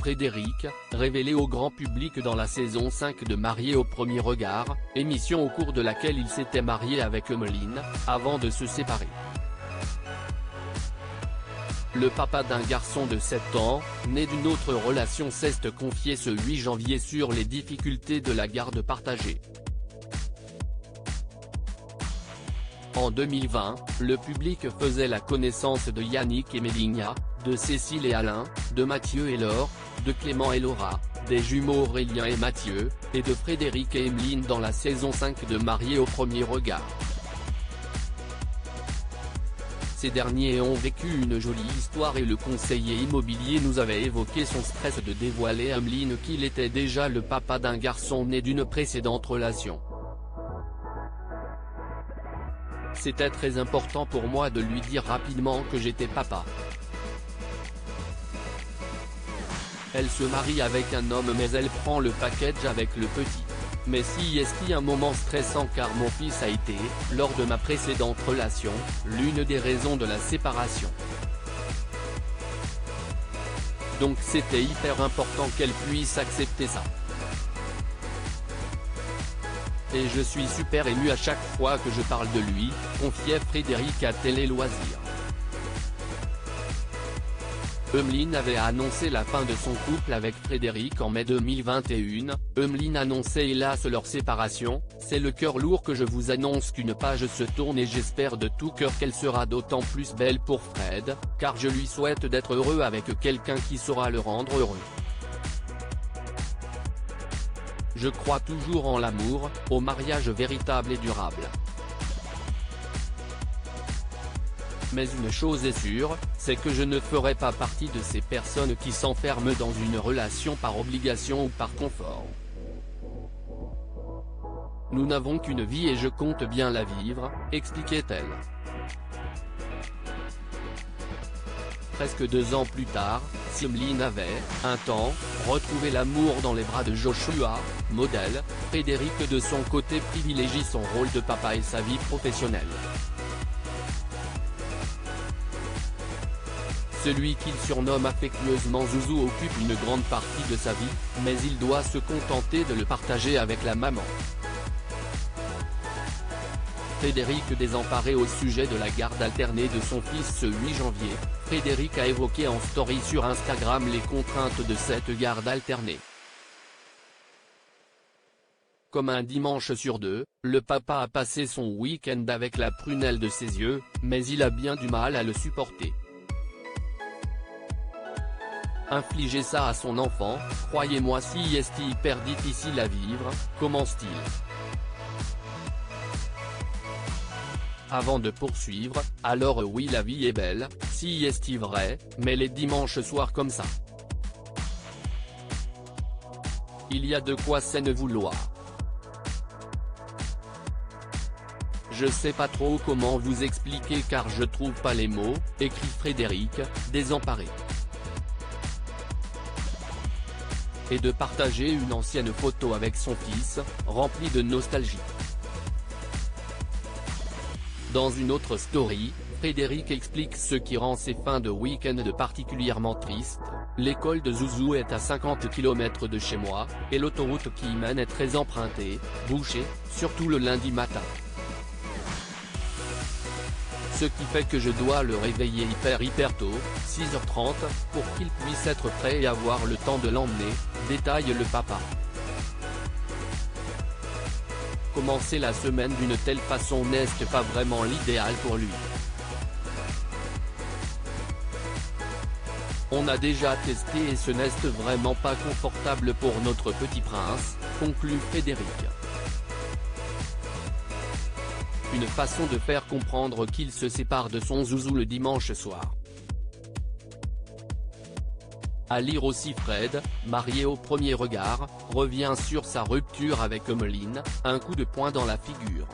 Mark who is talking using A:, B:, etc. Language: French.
A: Frédéric, révélé au grand public dans la saison 5 de Marié au premier regard, émission au cours de laquelle il s'était marié avec Emeline, avant de se séparer. Le papa d'un garçon de 7 ans, né d'une autre relation s'est confié ce 8 janvier sur les difficultés de la garde partagée. En 2020, le public faisait la connaissance de Yannick et Méligna, de Cécile et Alain, de Mathieu et Laure, de Clément et Laura, des jumeaux Aurélien et Mathieu, et de Frédéric et Emeline dans la saison 5 de Marié au premier regard. Ces derniers ont vécu une jolie histoire et le conseiller immobilier nous avait évoqué son stress de dévoiler à Emeline qu'il était déjà le papa d'un garçon né d'une précédente relation. C'était très important pour moi de lui dire rapidement que j'étais papa. Elle se marie avec un homme mais elle prend le package avec le petit. Mais si est un moment stressant car mon fils a été, lors de ma précédente relation, l'une des raisons de la séparation. Donc c'était hyper important qu'elle puisse accepter ça. Et je suis super ému à chaque fois que je parle de lui, confiait Frédéric à Télé Loisirs. Emeline avait annoncé la fin de son couple avec Frédéric en mai 2021, Emeline annonçait hélas leur séparation, c'est le cœur lourd que je vous annonce qu'une page se tourne et j'espère de tout cœur qu'elle sera d'autant plus belle pour Fred, car je lui souhaite d'être heureux avec quelqu'un qui saura le rendre heureux. Je crois toujours en l'amour, au mariage véritable et durable. Mais une chose est sûre, c'est que je ne ferai pas partie de ces personnes qui s'enferment dans une relation par obligation ou par confort. Nous n'avons qu'une vie et je compte bien la vivre, expliquait-elle. Presque 2 ans plus tard, Emeline avait, un temps, retrouvé l'amour dans les bras de Joshua, modèle. Frédéric de son côté privilégie son rôle de papa et sa vie professionnelle. Celui qu'il surnomme affectueusement Zouzou occupe une grande partie de sa vie, mais il doit se contenter de le partager avec la maman. Frédéric désemparé au sujet de la garde alternée de son fils ce 8 janvier, Frédéric a évoqué en story sur Instagram les contraintes de cette garde alternée. Comme un dimanche sur 2, le papa a passé son week-end avec la prunelle de ses yeux, mais il a bien du mal à le supporter. Infliger ça à son enfant, croyez-moi si est hyper difficile à vivre, commence-t-il. Avant de poursuivre, alors oui la vie est belle, si est vrai, mais les dimanches soirs comme ça. Il y a de quoi s'en vouloir. Je sais pas trop comment vous expliquer car je trouve pas les mots, écrit Frédéric, désemparé. Et de partager une ancienne photo avec son fils, remplie de nostalgie. Dans une autre story, Frédéric explique ce qui rend ses fins de week-end particulièrement tristes. L'école de Zouzou est à 50 km de chez moi, et l'autoroute qui y mène est très empruntée, bouchée, surtout le lundi matin. Ce qui fait que je dois le réveiller hyper tôt, 6h30, pour qu'il puisse être prêt et avoir le temps de l'emmener, détaille le papa. Commencer la semaine d'une telle façon n'est pas vraiment l'idéal pour lui. On a déjà testé et ce n'est vraiment pas confortable pour notre petit prince, conclut Frédéric. Une façon de faire comprendre qu'il se sépare de son zouzou le dimanche soir. À lire aussi Fred, marié au premier regard, revient sur sa rupture avec Emeline, un coup de poing dans la figure.